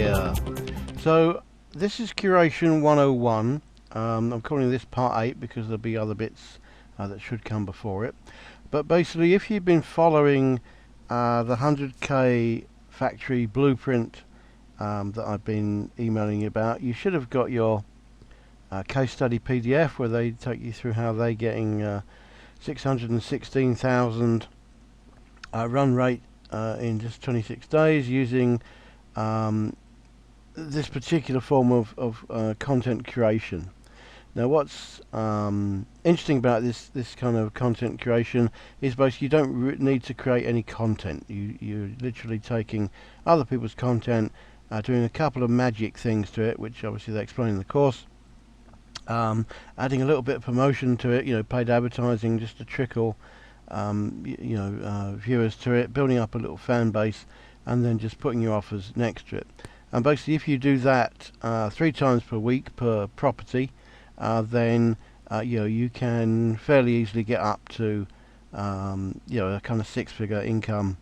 here. So this is Curation 101. I'm calling this part 8 because there'll be other bits that should come before it. But basically, if you've been following the 100k factory blueprint that I've been emailing you about, you should have got your case study PDF where they take you through how they're getting 616,000 run rate in just 26 days using this particular form of content curation. Now what's interesting about this kind of content curation is basically you don't need to create any content. You're literally taking other people's content, doing a couple of magic things to it, which obviously they explain in the course, adding a little bit of promotion to it, paid advertising just to trickle viewers to it, building up a little fan base, and then just putting your offers next to it. And basically if you do that 3 times per week per property, then you can fairly easily get up to a kind of 6-figure income.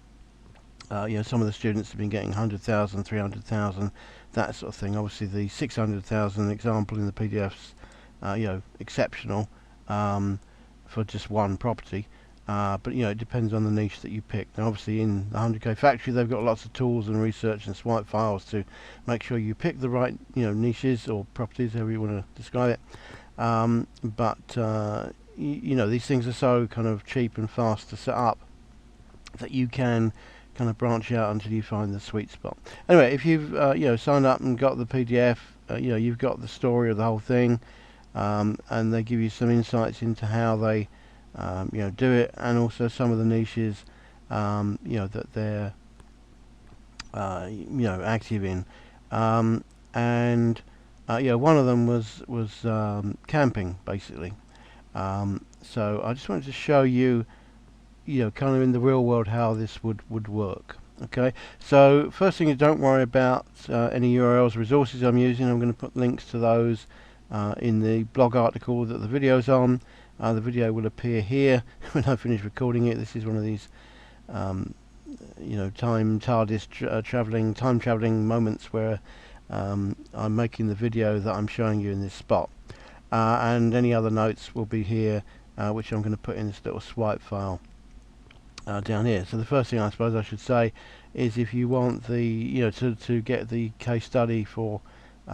Some of the students have been getting 100,000, 300,000, that sort of thing. Obviously the 600,000 example in the PDF's exceptional for just one property. But it depends on the niche that you pick. Now obviously in the 100k factory they've got lots of tools and research and swipe files to make sure you pick the right niches or properties, however you want to describe it. These things are so kind of cheap and fast to set up that you can kind of branch out until you find the sweet spot. Anyway, if you've signed up and got the PDF, you've got the story of the whole thing, and they give you some insights into how they do it, and also some of the niches that they're active in, and one of them was camping basically. So I just wanted to show you kind of in the real world how this would work. Okay, so first thing is, don't worry about any URLs, resources I'm using. I'm going to put links to those in the blog article that the video's on. The video will appear here when I finish recording it. This is one of these time traveling moments where I'm making the video that I'm showing you in this spot, and any other notes will be here, which I'm going to put in this little swipe file down here. So the first thing I suppose I should say is, if you want the to get the case study for the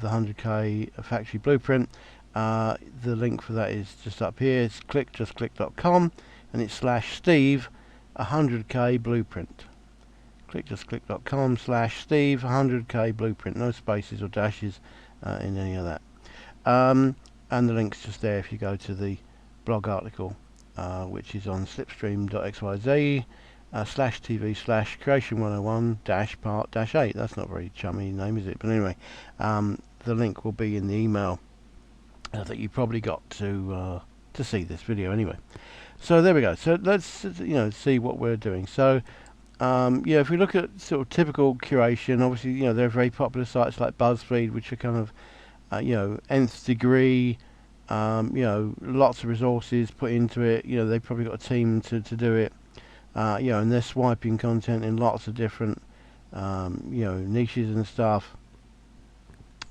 100k factory blueprint, the link for that is just up here. It's clickjustclick.com, and it's /Steve 100k blueprint. Clickjustclick.com /Steve 100k blueprint. No spaces or dashes in any of that. And the link's just there if you go to the blog article, which is on slipstream.xyz /TV /curation101 part 8. That's not a very chummy name, is it? But anyway, the link will be in the email that you probably got to see this video anyway. So there we go. So let's see what we're doing. So if we look at sort of typical curation, obviously there are very popular sites like BuzzFeed, which are kind of nth degree, lots of resources put into it. They've probably got a team to do it, and they're swiping content in lots of different niches and stuff.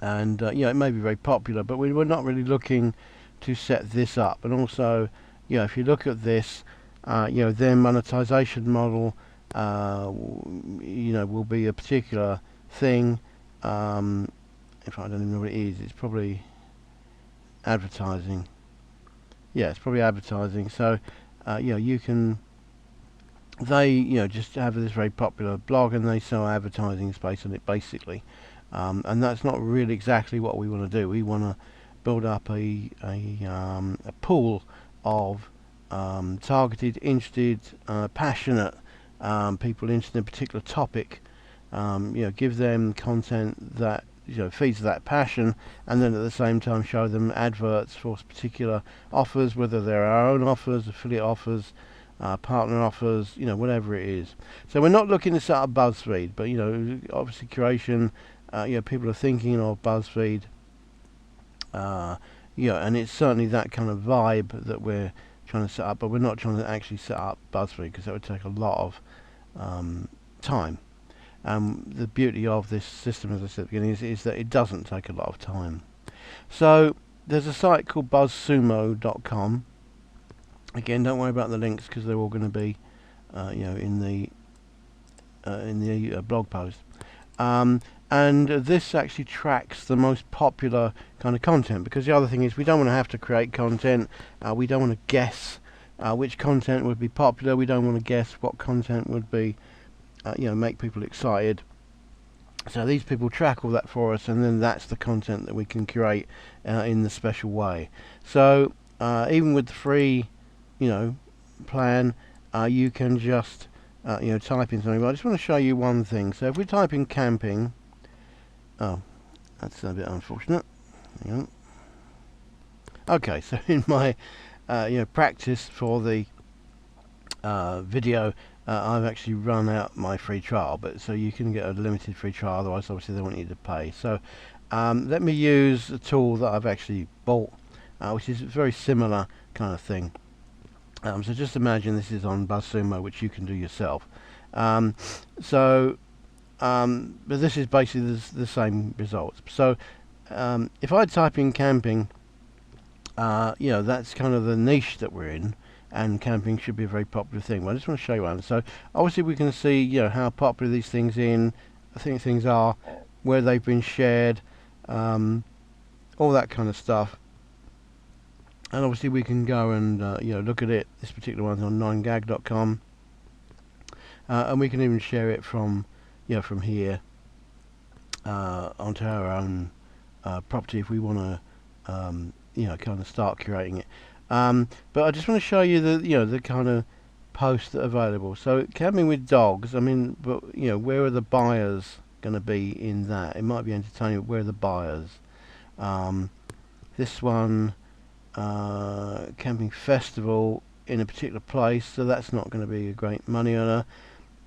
And it may be very popular, but we're not really looking to set this up. And also, if you look at this, their monetization model, will be a particular thing. If I don't even know what it is, it's probably advertising. Yeah, it's probably advertising. So, you can. They, just have this very popular blog, and they sell advertising space on it, basically. And that's not really exactly what we want to do. We want to build up a pool of targeted, interested, passionate people interested in a particular topic. Give them content that feeds that passion, and then at the same time show them adverts for particular offers, whether they're our own offers, affiliate offers, partner offers, whatever it is. So we're not looking to set up BuzzFeed, but obviously curation. People are thinking of BuzzFeed, and it's certainly that kind of vibe that we're trying to set up, but we're not trying to actually set up BuzzFeed because that would take a lot of time. The beauty of this system, as I said at the beginning, is that it doesn't take a lot of time. So there's a site called buzzsumo.com. Again, don't worry about the links because they're all going to be in the blog post. And this actually tracks the most popular kind of content, because the other thing is we don't want to have to create content. We don't want to guess which content would be popular. We don't want to guess what content would be make people excited. So these people track all that for us, and then that's the content that we can curate in the special way. So even with the free plan, you can just type in something. But I just want to show you one thing. So if we type in camping, that's a bit unfortunate. Hang on. Okay, so in my practice for the video, I've actually run out my free trial, but so you can get a limited free trial, otherwise obviously they want you to pay. So let me use a tool that I've actually bought, which is a very similar kind of thing. So just imagine this is on BuzzSumo, which you can do yourself. But this is basically the same results. So if I type in camping, that's kind of the niche that we're in, and camping should be a very popular thing. Well, I just want to show you one. So obviously we can see how popular these things are, where they've been shared, all that kind of stuff. And obviously we can go and look at it. This particular one's on 9gag.com, and we can even share it from from here onto our own property if we want to kind of start curating it. But I just want to show you the kind of posts that are available. So camping with dogs, I mean, but where are the buyers going to be in that? It might be entertaining, but where are the buyers? This one, camping festival in a particular place, so that's not going to be a great money earner.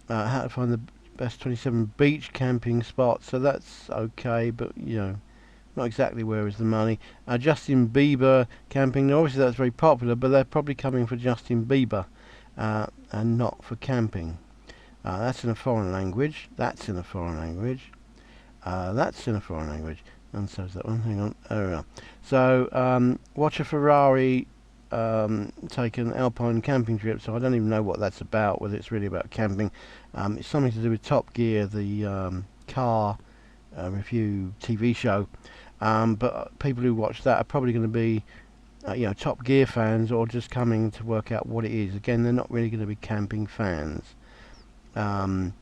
How to find the best 27 beach camping spots, so that's okay, but not exactly where is the money. Justin Bieber camping, now obviously that's very popular, but they're probably coming for Justin Bieber and not for camping. That's in a foreign language. That's in a foreign language. That's in a foreign language. And so is that one. Hang on. There we are. So watch a Ferrari take an alpine camping trip. So I don't even know what that's about, whether it's really about camping. It's something to do with Top Gear, the car review TV show. But people who watch that are probably going to be Top Gear fans, or just coming to work out what it is. Again, they're not really going to be camping fans. That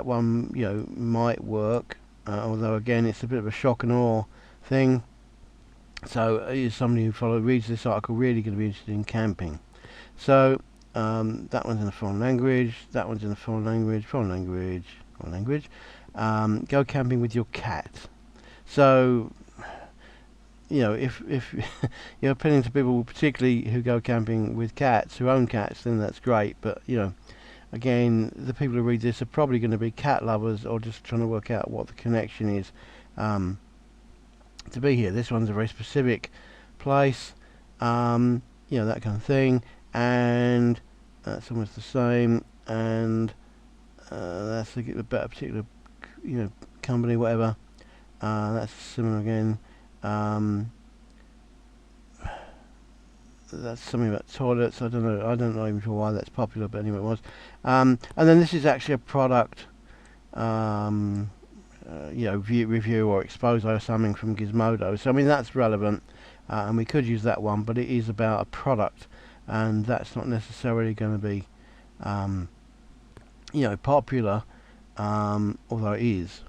one might work, although again it's a bit of a shock and awe thing. So is somebody who reads this article really going to be interested in camping? So that one's in a foreign language, that one's in a foreign language, foreign language. Go camping with your cat. So if you're appealing to people particularly who go camping with cats, who own cats, then that's great. But again, the people who read this are probably going to be cat lovers, or just trying to work out what the connection is to be here. This one's a very specific place, that kind of thing, and that's almost the same, and that's a better particular company, whatever. That's similar again. That's something about toilets. I don't know even sure why that's popular, but anyway it was. And then this is actually a product review or expose or something from Gizmodo. So I mean that's relevant, and we could use that one, but it is about a product, and that's not necessarily going to be popular, although it is.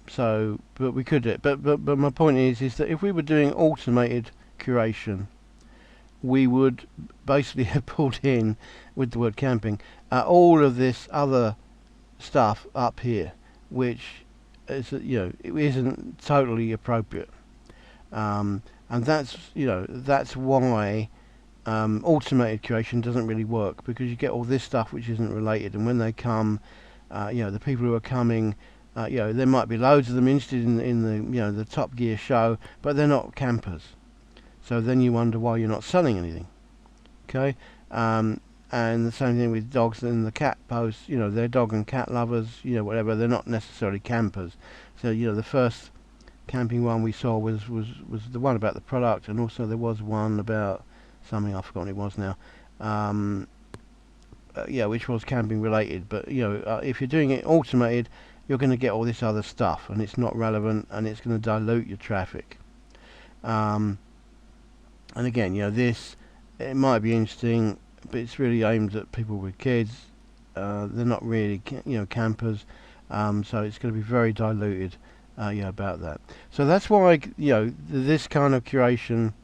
So but we could do it. But my point is that if we were doing automated curation, we would basically have pulled in, with the word camping, all of this other stuff up here, which is it isn't totally appropriate, and that's why automated curation doesn't really work, because you get all this stuff which isn't related, and when they come, the people who are coming, there might be loads of them interested in the the Top Gear show, but they're not campers. So then you wonder why you're not selling anything. Okay, and the same thing with dogs and the cat posts. They're dog and cat lovers, whatever. They're not necessarily campers. So the first camping one we saw was the one about the product, and also there was one about something I've forgotten it was now. Yeah, which was camping related. But if you're doing it automated, you're going to get all this other stuff, and it's not relevant, and it's going to dilute your traffic. And again, it might be interesting, but it's really aimed at people with kids. They're not really campers, so it's going to be very diluted about that. So that's why this kind of curation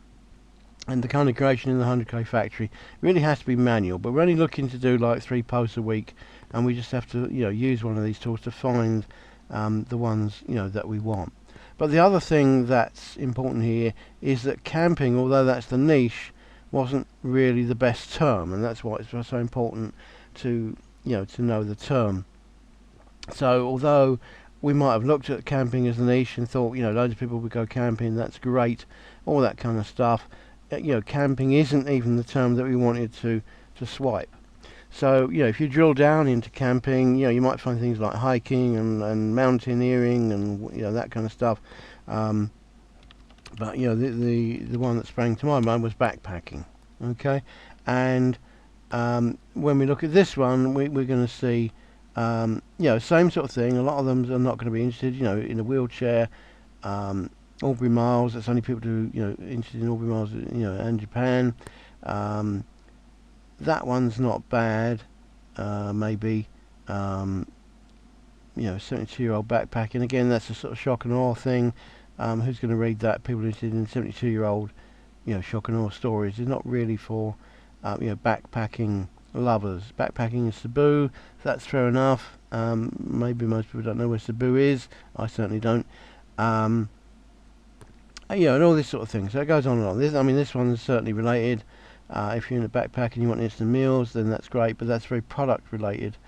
and the kind of curation in the 100k factory really has to be manual. But we're only looking to do like 3 posts a week, and we just have to use one of these tools to find the ones that we want. But the other thing that's important here is that camping, although that's the niche, wasn't really the best term, and that's why it's so important to know the term. So although we might have looked at camping as a niche and thought loads of people would go camping, that's great, all that kind of stuff, camping isn't even the term that we wanted to swipe. So if you drill down into camping, you might find things like hiking and mountaineering and that kind of stuff. But the one that sprang to my mind was backpacking. Okay, and when we look at this one, we're going to see same sort of thing. A lot of them are not going to be interested in a wheelchair. Aubrey Miles, that's only people who interested in Aubrey Miles and Japan. That one's not bad. Maybe 72-year-old backpacking. Again, that's a sort of shock and awe thing. Who's going to read that? People interested in 72-year-old shock and awe stories. It's not really for backpacking lovers. Backpacking in Cebu, that's fair enough. Maybe most people don't know where Cebu is. I certainly don't. And all this sort of thing. So it goes on and on. This one's certainly related. If you're in a backpack and you want instant meals, then that's great, but that's very product related.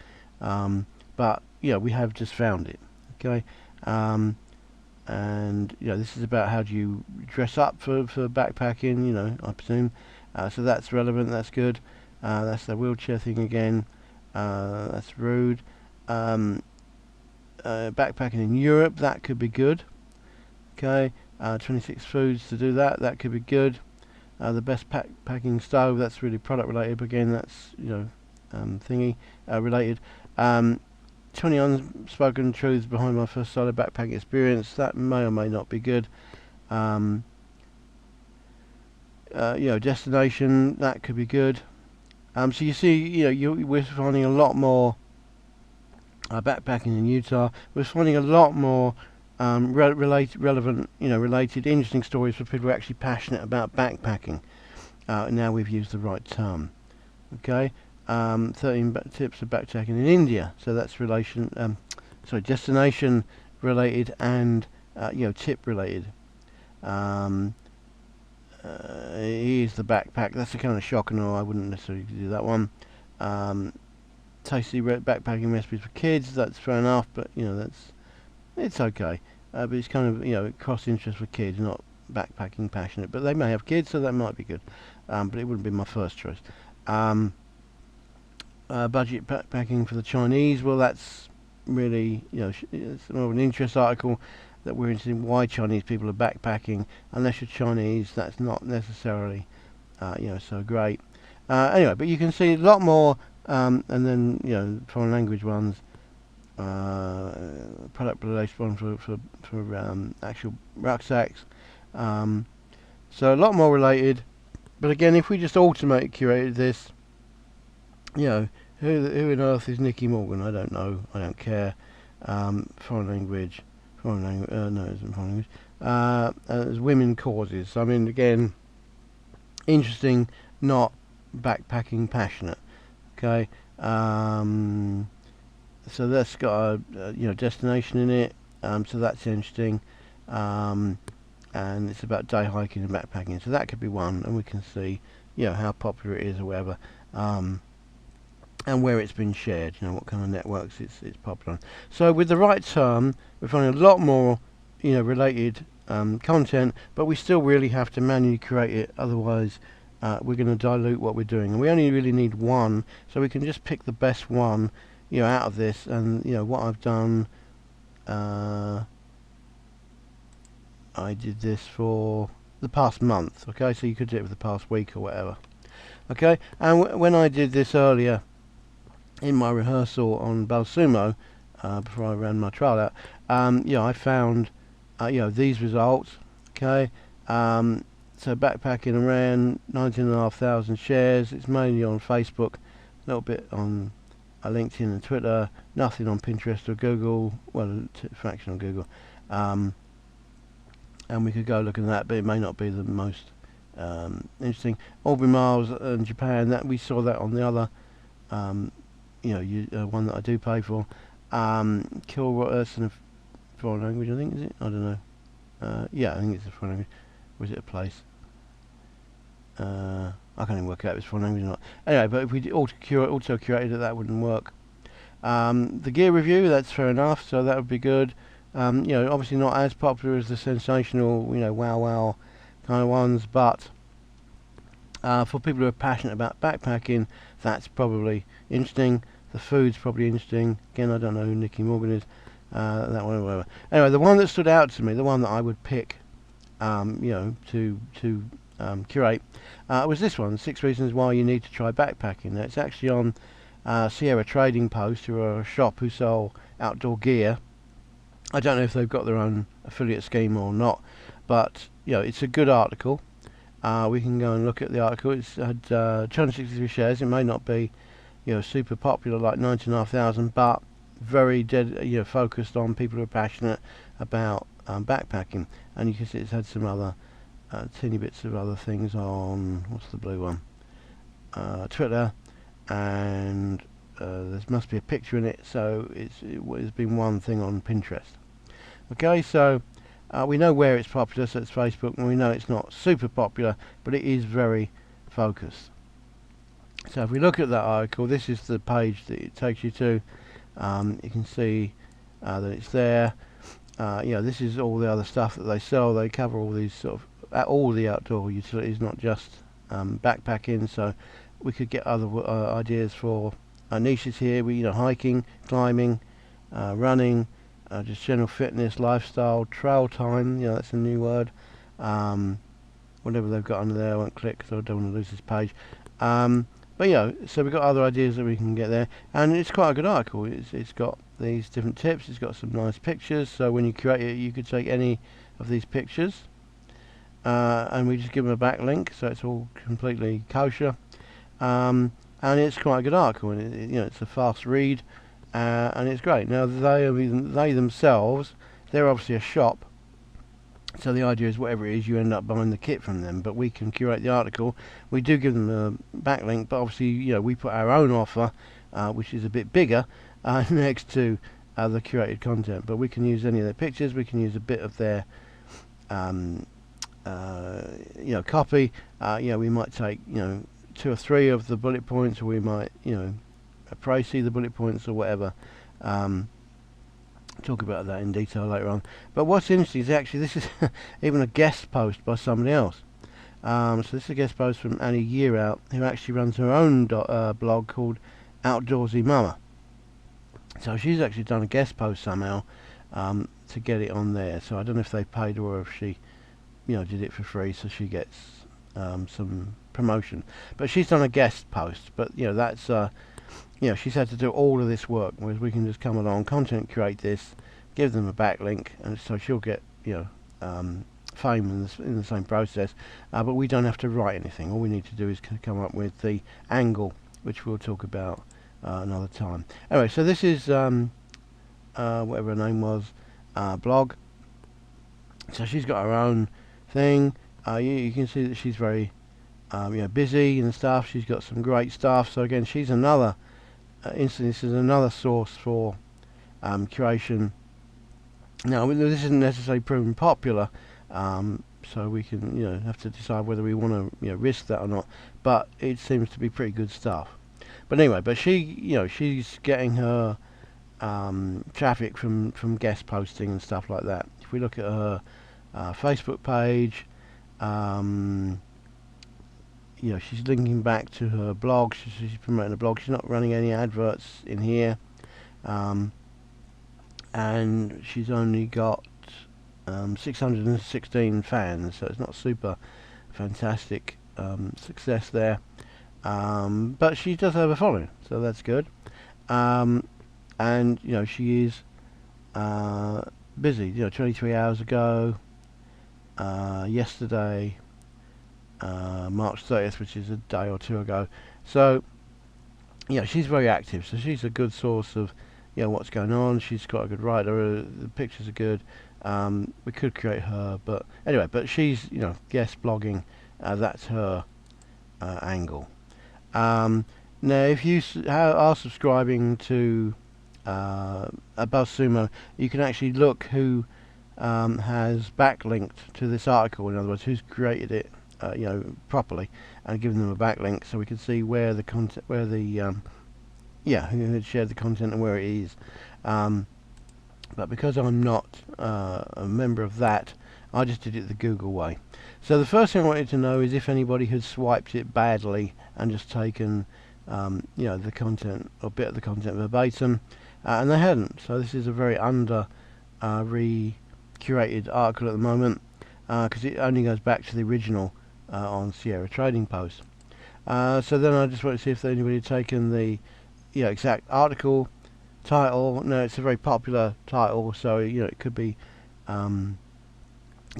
But we have just found it. Okay. And this is about how do you dress up for backpacking, I presume. So that's relevant, that's good. That's the wheelchair thing again. That's rude. Backpacking in Europe, that could be good. Okay. 26 foods to do that could be good. The best packing stove, that's really product related, but again that's thingy related. 20 unspoken truths behind my first solo backpacking experience, that may or may not be good. Destination, that could be good. So you see, we're finding a lot more backpacking in Utah. We're finding a lot more relevant, related, interesting stories for people who are actually passionate about backpacking. Now we've used the right term. Okay, 13 tips of backpacking in India. So that's destination related and tip related. Here's the backpack. That's a kind of shock and awe. I wouldn't necessarily do that one. Tasty backpacking recipes for kids. That's fair enough, but it's okay. But it's kind of cross interest for kids, not backpacking passionate. But they may have kids, so that might be good. But it wouldn't be my first choice. Budget backpacking for the Chinese. Well, that's really it's more of an interest article that we're interested in why Chinese people are backpacking. Unless you're Chinese, that's not necessarily so great. Anyway, but you can see a lot more, and then foreign language ones. Product related one for actual rucksacks. So a lot more related. But again, if we just curated this, who on earth is Nicky Morgan? I don't know. I don't care. Foreign language. No, it isn't foreign language. There's women causes. Again, interesting, not backpacking passionate. Okay. So that's got a destination in it. So that's interesting. And it's about day hiking and backpacking. So that could be one, and we can see how popular it is or whatever. And where it's been shared, what kind of networks it's popular on. So with the right term, we're finding a lot more, related content, but we still really have to manually create it. Otherwise, we're going to dilute what we're doing, and we only really need one, so we can just pick the best one, out of this. And what I've done, I did this for the past month. Okay, so you could do it for the past week or whatever. Okay, and when I did this earlier in my rehearsal on Balsumo, before I ran my trial out, I found these results. Okay, so backpacking around 19,500 shares. It's mainly on Facebook, a little bit on LinkedIn and Twitter, nothing on Pinterest or Google, well, a fraction on Google. And we could go look at that, but it may not be the most interesting. Aubrey Miles in Japan, that we saw that on the other one that I do pay for. Kilroy in a foreign language, I think, is it? I don't know. Yeah, I think it's a foreign language. Or is it a place? I can't even work out if it's foreign language or not. Anyway, but if we auto-curated it, that wouldn't work. The gear review, that's fair enough, so that would be good. Obviously not as popular as the sensational, wow kind of ones, but for people who are passionate about backpacking, that's probably interesting. The food's probably interesting. Again, I don't know who Nicky Morgan is. That one or whatever. Anyway, the one that stood out to me, the one that I would pick, to curate, was this one: 6 Reasons Why You Need to Try Backpacking. Now, it's actually on Sierra Trading Post, who are a shop who sell outdoor gear. I don't know if they've got their own affiliate scheme or not, but it's a good article. We can go and look at the article. It's had 263 shares. It may not be super popular like 19,500, but very focused on people who are passionate about backpacking. And you can see it's had some other teeny bits of other things on, what's the blue one, Twitter, and there must be a picture in it, so it's been one thing on Pinterest. Okay, so we know where it's popular, so it's Facebook, and we know it's not super popular, but it is very focused. So if we look at that article, this is the page that it takes you to. You can see that it's there. This is all the other stuff that they sell. They cover all these sort of all the outdoor utilities, not just backpacking. So we could get other ideas for niches here. Hiking, climbing, running, just general fitness, lifestyle, trail time. That's a new word. Whatever they've got under there, I won't click because I don't want to lose this page. But so we've got other ideas that we can get there, and it's quite a good article. It's got these different tips. It's got some nice pictures. So when you curate it, you could take any of these pictures, and we just give them a backlink, so it's all completely kosher. And it's quite a good article, and it's a fast read, and it's great. Now they themselves, they're obviously a shop, so the idea is whatever it is, you end up buying the kit from them. But we can curate the article. We do give them a backlink, but obviously we put our own offer, which is a bit bigger, next to the curated content. But we can use any of their pictures. We can use a bit of their copy. We might take 2 or 3 of the bullet points, or we might précis the bullet points or whatever. Talk about that in detail later on. But what's interesting is actually this is even a guest post by somebody else. So this is a guest post from Annie Yearout, who actually runs her own blog called Outdoorsy Mama. So she's actually done a guest post somehow to get it on there. So I don't know if they paid her or if she did it for free, so she gets some promotion. But she's done a guest post. But that's she's had to do all of this work, whereas we can just come along, content curate this, give them a backlink, and so she'll get fame in the same process. But we don't have to write anything. All we need to do is come up with the angle, which we'll talk about another time. Anyway, so this is whatever her name was, blog. So she's got her own thing. You can see that she's very busy and stuff. She's got some great stuff. So again, she's another this is another source for curation. Now, this isn't necessarily proven popular, so we can have to decide whether we want to risk that or not. But it seems to be pretty good stuff. But anyway, but she's getting her traffic from guest posting and stuff like that. If we look at her Facebook page, she's linking back to her blog. She's promoting a blog. She's not running any adverts in here, and she's only got 616 fans, so it's not super fantastic success there. But she does have a following, so that's good. And she is busy. 23 hours ago, yesterday, March 30th, which is a day or two ago. So she's very active. So she's a good source of what's going on. She's quite a good writer. The pictures are good. We could create her, but anyway. But she's guest blogging. That's her angle. Now, if you are subscribing to BuzzSumo, you can actually look who has backlinked to this article. In other words, who's created it, properly, and given them a backlink, so we can see where the content, who had shared the content and where it is. But because I'm not a member of that, I just did it the Google way. So the first thing I wanted to know is if anybody had swiped it badly and just taken the content or bit of the content verbatim, and they hadn't. So this is a very curated article at the moment, because it only goes back to the original on Sierra Trading Post. So then I just wanted to see if anybody had taken the exact article title. No, it's a very popular title, so it could be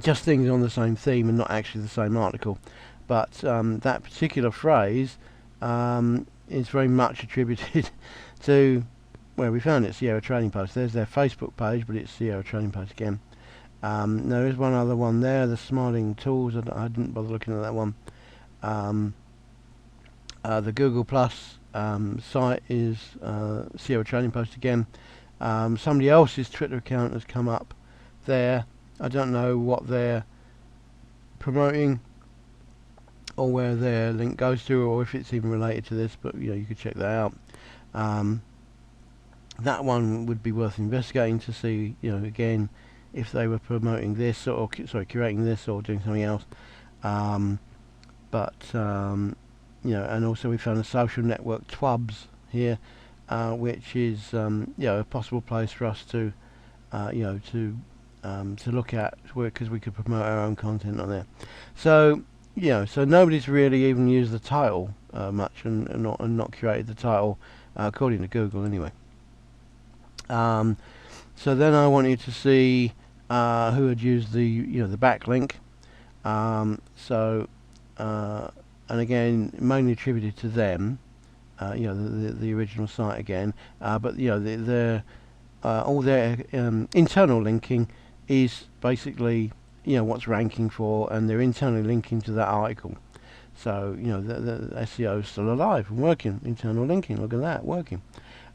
just things on the same theme and not actually the same article. But that particular phrase is very much attributed to where we found it, Sierra Trading Post. There's their Facebook page, but it's Sierra Trading Post again. There is one other one there, the Smiling Tools. I didn't bother looking at that one. The Google Plus site is Sierra Trading Post again. Somebody else's Twitter account has come up there. I don't know what they're promoting or where their link goes to, or if it's even related to this, but you could check that out. That one would be worth investigating to see, again, if they were promoting this or curating this or doing something else. And also we found a social network, Twubs, here, which is a possible place for us to look at, because we could promote our own content on there. So so nobody's really even used the title much, and not curated the title according to Google anyway. So then I wanted to see who had used the backlink. And again, mainly attributed to them, the original site again. But all their internal linking is basically what's ranking for, and they're internally linking to that article. So the SEO is still alive and working. Internal linking, look at that, working.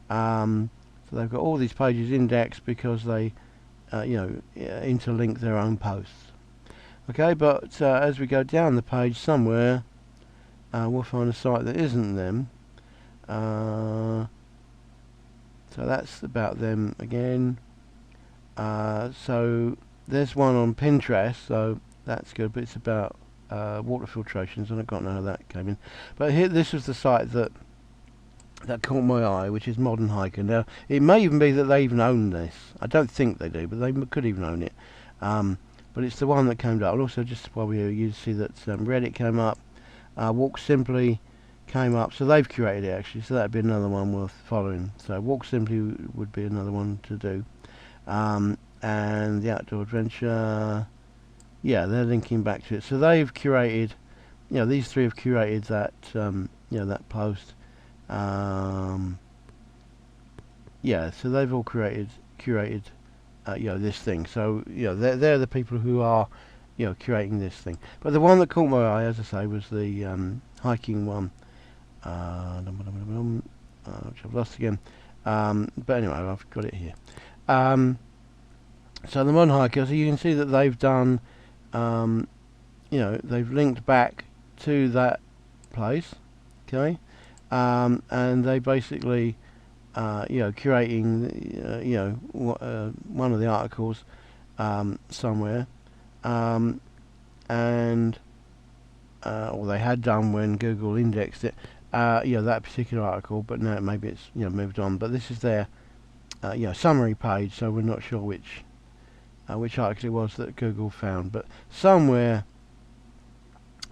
So they've got all these pages indexed because they interlink their own posts. Okay, but as we go down the page somewhere, we'll find a site that isn't them. So that's about them again. So there's one on Pinterest, so that's good, but it's about water filtrations, and I don't know how that came in. But here, this was the site that caught my eye, which is Modern Hiker. Now, it may even be that they even own this. I don't think they do, but they could even own it. But it's the one that came up. And also, just while we were, you see that Reddit came up, Walk Simply came up, so they've curated it actually, so that'd be another one worth following. So Walk Simply would be another one to do. And the Outdoor Adventure, they're linking back to it. So they've curated, these three have curated that, that post. So they've all curated this thing. So they're the people who are curating this thing. But the one that caught my eye, as I say, was the hiking one, which I've lost again. But anyway, I've got it here. So the Modern Hiker, so you can see that they've done, they've linked back to that place, okay, and they basically, curating, one of the articles somewhere, and or they had done when Google indexed it, that particular article, but now maybe it's moved on. But this is their summary page, so we're not sure which article it was that Google found, but somewhere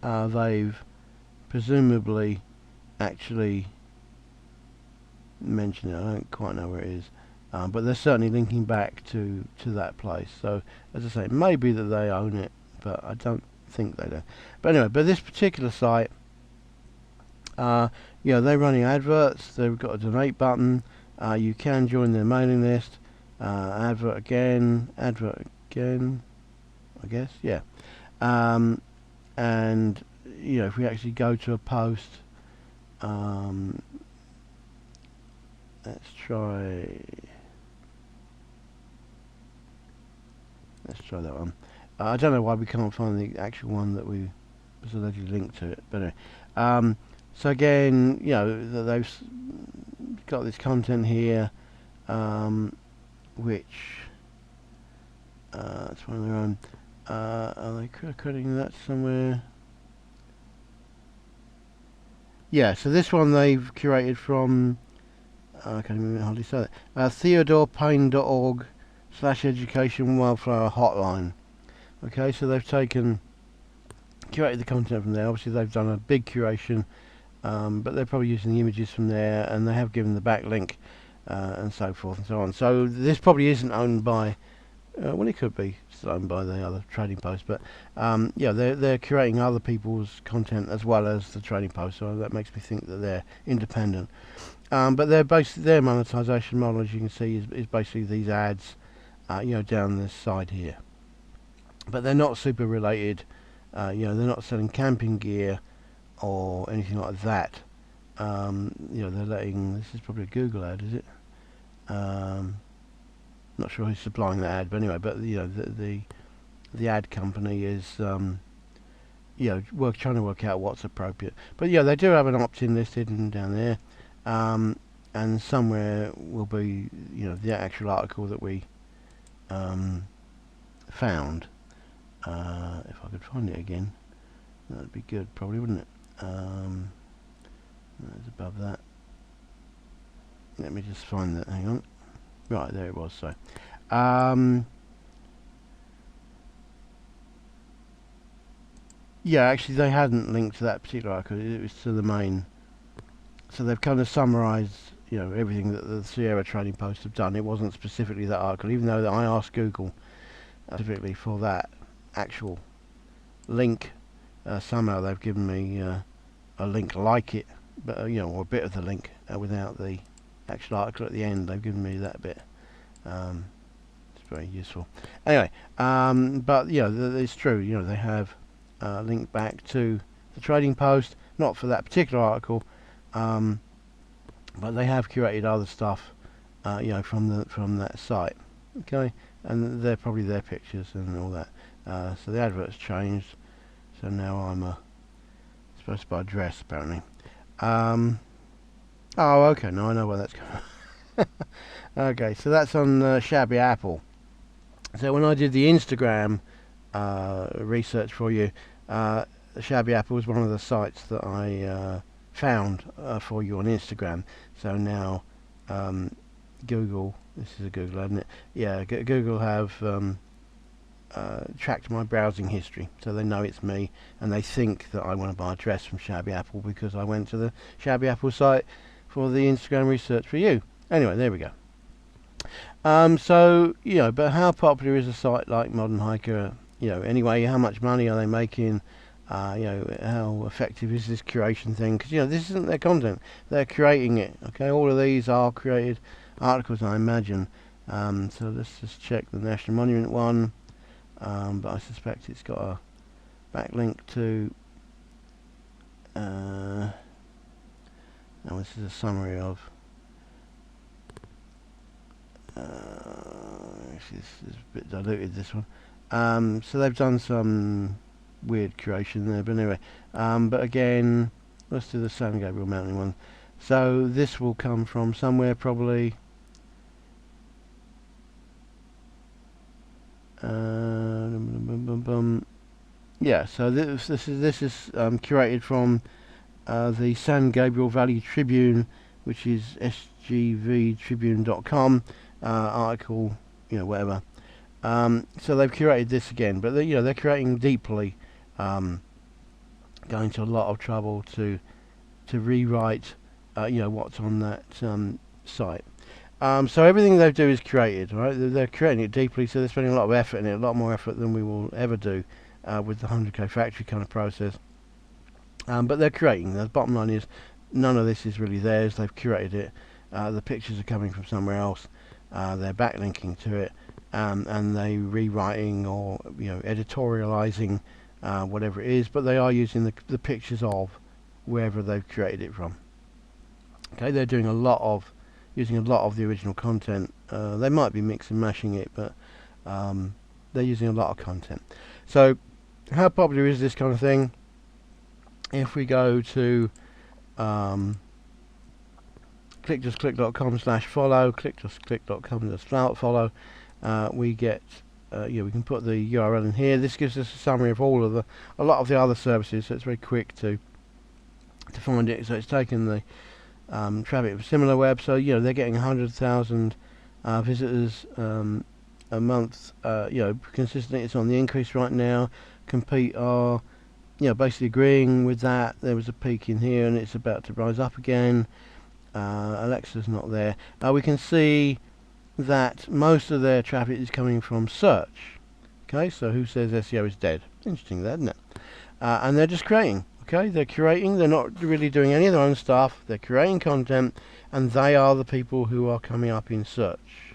they've presumably actually mentioned it. I don't quite know where it is, but they're certainly linking back to that place. So as I say, it may be that they own it, but I don't think they do. But anyway, but this particular site, they're running adverts. They've got a donate button. You can join their mailing list. Advert again, I guess, yeah. And if we actually go to a post, let's try that one. I don't know why we can't find the actual one that we was allegedly linked to it, but anyway. So again, they've got this content here, which it's one of their own. Are they crediting that somewhere? Yeah, so this one they've curated from, I can't even hardly say that, theodorepayne.org/education wildflower hotline. Okay, so they've curated the content from there. Obviously they've done a big curation, but they're probably using the images from there, and they have given the backlink and so forth and so on. So this probably isn't owned by, well, it could be still owned by the other trading post, but they're curating other people's content as well as the trading post, so that makes me think that they're independent. But their monetization model, as you can see, is basically these ads, down this side here. But they're not super related. They're not selling camping gear or anything like that. They're letting. This is probably a Google ad, is it? Not sure who's supplying the ad, but anyway. But the ad company is trying to work out what's appropriate. But they do have an opt-in listed and down there, and somewhere will be the actual article that we found. If I could find it again, that'd be good, probably, wouldn't it? It's above that. Let me just find that. Hang on. Right, there it was. So, actually, they hadn't linked to that particular article. It was to the main. So they've kind of summarised, everything that the Sierra Trading Post have done. It wasn't specifically that article, even though I asked Google specifically for that actual link. Somehow they've given me a link like it, but or a bit of the link without the actual article at the end. They've given me that bit. It's very useful. Anyway, but it's true. They have linked back to the trading post, not for that particular article, but they have curated other stuff, from that site. Okay, and they're probably their pictures and all that. So the advert's changed. So now I'm supposed to buy a dress, apparently. Oh, okay. Now I know where that's going. Okay, so that's on Shabby Apple. So when I did the Instagram research for you, Shabby Apple was one of the sites that I found for you on Instagram. So now Google, this is a Google, isn't it? Yeah, Google have tracked my browsing history, so they know it's me, and they think that I want to buy a dress from Shabby Apple because I went to the Shabby Apple site for the Instagram research for you. Anyway, there we go. So but how popular is a site like Modern Hiker? Anyway, how much money are they making? How effective is this curation thing? Because this isn't their content; they're creating it. Okay, all of these are created articles, I imagine. So let's just check the National Monument one. But I suspect it's got a backlink to. This is a summary of. Actually, this is a bit diluted, this one. So they've done some weird curation there, but anyway. But again, let's do the San Gabriel Mountain one. So this will come from somewhere, probably. yeah, so this is curated from the San Gabriel Valley Tribune, which is sgvtribune.com article, whatever. So they've curated this again, but they're curating deeply, going to a lot of trouble to rewrite, what's on that site. So everything they do is curated, right? They're creating it deeply, so they're spending a lot of effort in it, a lot more effort than we will ever do with the 100k factory kind of process. But they're creating. The bottom line is, none of this is really theirs. They've curated it. The pictures are coming from somewhere else. They're backlinking to it, and they rewriting or editorializing whatever it is. But they are using the pictures of wherever they've created it from. Okay, they're doing using a lot of the original content. They might be mixing and mashing it, but they're using a lot of content. So, how popular is this kind of thing? If we go to clickjustclick.com/follow, clickjustclick.com/follow, we get we can put the URL in here. This gives us a summary of a lot of the other services, so it's very quick to find it. So it's taken the traffic of SimilarWeb, so they're getting 100,000 visitors a month, consistently. It's on the increase right now. Compete are basically agreeing with that. There was a peak in here and it's about to rise up again. Alexa's not there. We can see that most of their traffic is coming from search. Okay, so who says SEO is dead? Interesting, that, isn't it? And they're just creating. Okay, they're curating. They're not really doing any of their own stuff. They're creating content, and they are the people who are coming up in search.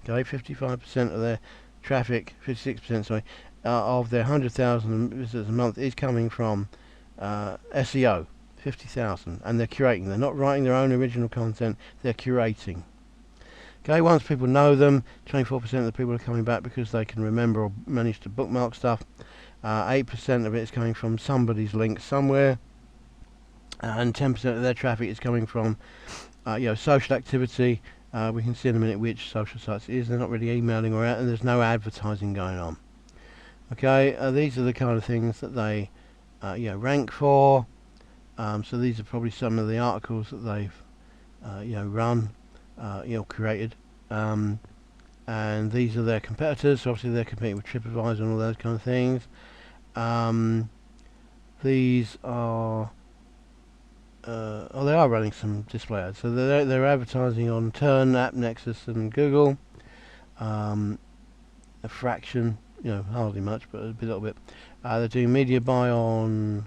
Okay, 55% of their traffic, 56%, sorry, of their 100,000 visitors a month is coming from SEO, 50,000, and they're curating. They're not writing their own original content. They're curating. Okay, once people know them, 24% of the people are coming back because they can remember or manage to bookmark stuff. 8% of it is coming from somebody's link somewhere, and 10% of their traffic is coming from social activity. We can see in a minute which social sites it is. They're not really emailing or out, and there's no advertising going on. Okay, these are the kind of things that they rank for. So these are probably some of the articles that they've run, created. And these are their competitors. So obviously they're competing with TripAdvisor and all those kind of things. These are they are running some display ads. So they're advertising on Turn, AppNexus, and Google. A fraction, hardly much, but a little bit. They're doing media buy on.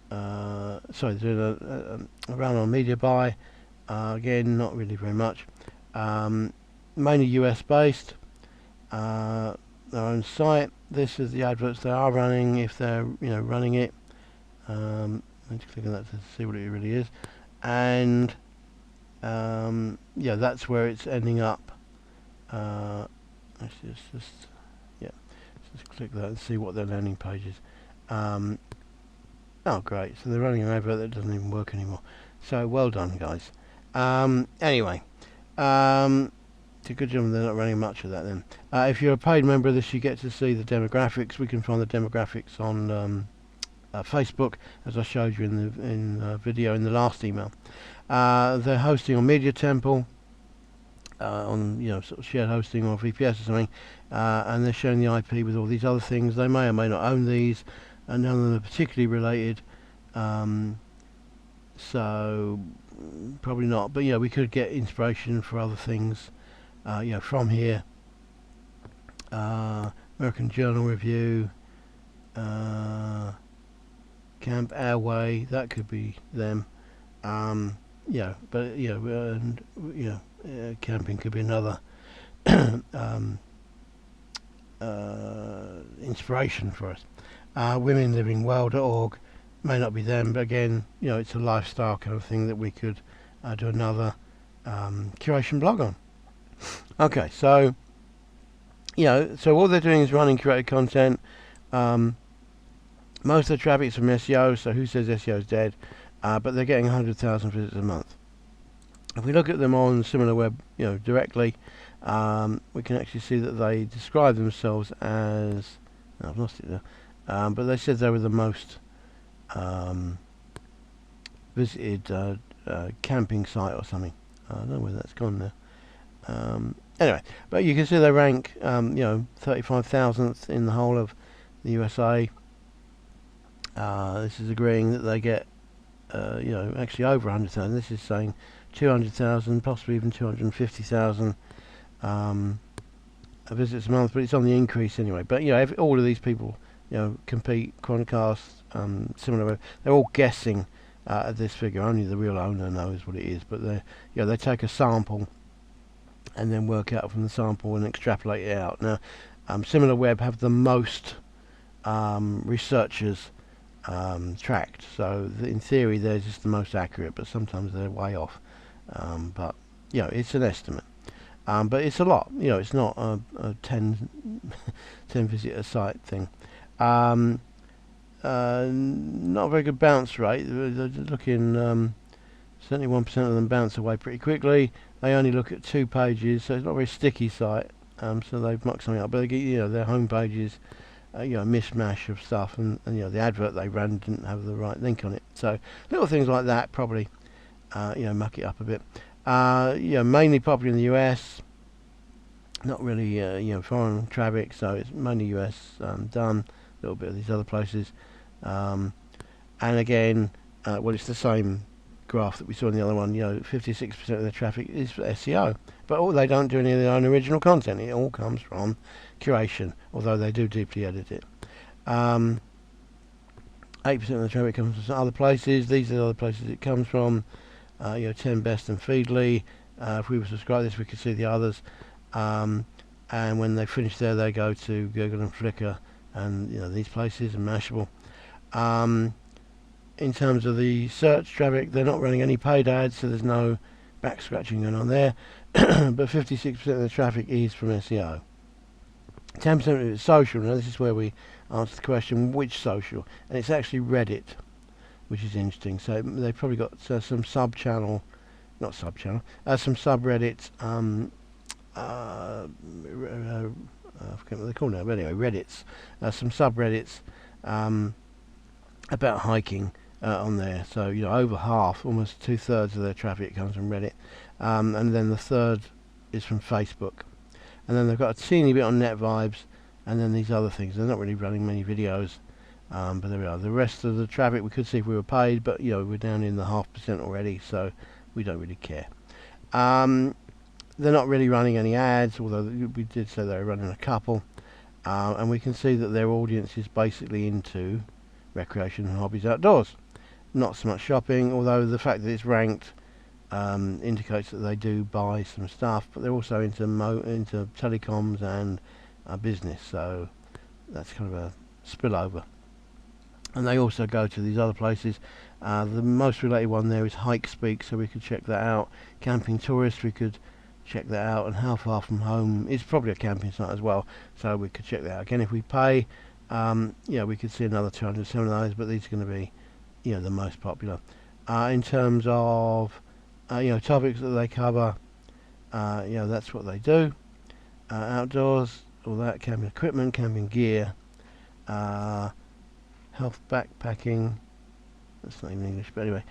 They're doing a run on media buy. Again, not really very much. Mainly US based, their own site. This is the adverts they are running, if they're running it. Let's click on that to see what it really is, and that's where it's ending up. Let's just click that and see what their landing page is. Oh great, so they're running an advert that doesn't even work anymore. So well done, guys. Anyway, it's a good job they're not running much of that then. If you're a paid member of this, you get to see the demographics. We can find the demographics on Facebook, as I showed you in the video in the last email. They're hosting on Media Temple, on sort of shared hosting or VPS or something, and they're showing the IP with all these other things. They may or may not own these, and none of them are particularly related. So probably not, but we could get inspiration for other things from here. American Journal Review, Camp Airway, that could be them. Camping could be another inspiration for us. WomenLivingWell.org may not be them, but again, it's a lifestyle kind of thing that we could do another curation blog on. Okay, so so all they're doing is running curated content. Most of the traffic is from SEO, so who says SEO is dead? But they're getting 100,000 visitors a month. If we look at them on SimilarWeb, directly, we can actually see that they describe themselves as, I've lost it there, but they said they were the most visited camping site or something. I don't know where that's gone now. Anyway, but you can see they rank 35,000th in the whole of the USA. This is agreeing that they get actually over 100,000. This is saying 200,000, possibly even 250,000 visits a month, but it's on the increase anyway. But all of these people compete, Chronicast, similar. They're all guessing at this figure. Only the real owner knows what it is. But they take a sample and then work out from the sample and extrapolate it out. Now, SimilarWeb have the most researchers tracked, so in theory theirs is the most accurate, but sometimes they're way off. But it's an estimate. But it's a lot. It's not a 10 visitor site thing. Not a very good bounce rate. They're looking 71% of them bounce away pretty quickly. They only look at 2 pages, so it's not a very sticky site. So they've mucked something up. But they get, their home pages, a mishmash of stuff, and the advert they ran didn't have the right link on it. So little things like that probably muck it up a bit. Mainly popular in the US. Not really foreign traffic, so it's mainly US done. A little bit of these other places, and again, it's the same graph that we saw in the other one. 56% of the traffic is for SEO, but they don't do any of their own original content. It all comes from curation, although they do deeply edit it. 8% of the traffic comes from other places. These are the other places it comes from. 10 Best and Feedly. If we were subscribed to this, we could see the others. And when they finish there, they go to Google and Flickr and these places and Mashable. In terms of the search traffic, they're not running any paid ads, so there's no back scratching going on there. But 56% of the traffic is from SEO. 10% of it is social. Now this is where we answer the question, which social? And it's actually Reddit, which is interesting. So they've probably got some some subreddits. I forget what they're called now, but anyway, Reddits. Some subreddits about hiking on there. So over half, almost 2/3 of their traffic comes from Reddit, and then the third is from Facebook, and then they've got a teeny bit on NetVibes, and then these other things. They're not really running many videos, but there we are. The rest of the traffic we could see if we were paid, but we're down in the 0.5% already, so we don't really care. They're not really running any ads, although we did say they were running a couple, and we can see that their audience is basically into recreation and hobbies outdoors. Not so much shopping, although the fact that it's ranked indicates that they do buy some stuff, but they're also into telecoms and business, so that's kind of a spillover. And they also go to these other places. The most related one there is Hike Speak, so we could check that out. Camping Tourist, we could check that out, and How Far From Home is probably a camping site as well, so we could check that out. Again, if we pay, we could see another 207 of those, but these are going to be the most popular. In terms of topics that they cover, that's what they do. Outdoors, all that, camping equipment, camping gear, health backpacking, that's not even English, but anyway,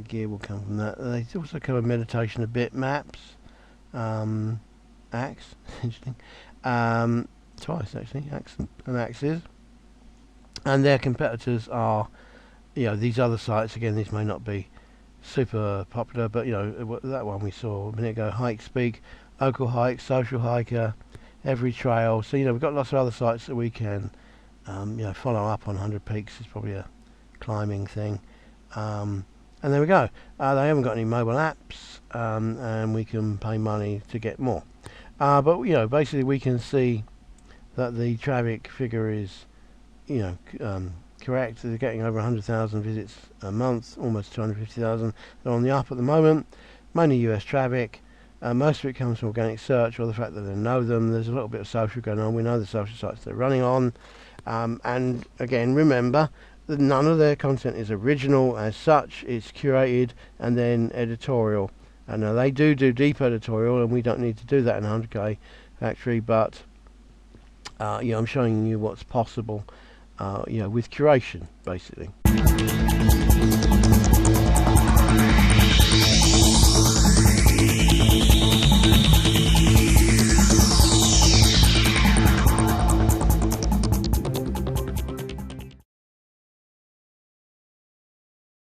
gear will come from that. They also cover meditation a bit, maps, axe, interesting, twice actually, axe and axes. And their competitors are, these other sites. Again, these may not be super popular, but that one we saw a minute ago, Hike Speak, Local Hike, Social Hiker, Every Trail. So we've got lots of other sites that we can follow up on. 100 Peaks is probably a climbing thing. And there we go. They haven't got any mobile apps, and we can pay money to get more. But basically we can see that the traffic figure is correct. They're getting over 100,000 visits a month, almost 250,000. They're on the up at the moment. Mainly US traffic. Most of it comes from organic search, or the fact that they know them. There's a little bit of social going on. We know the social sites they're running on. And again, remember that none of their content is original as such. It's curated and then editorial. And now they do deep editorial, and we don't need to do that in 100K Factory, but I'm showing you what's possible with curation, basically.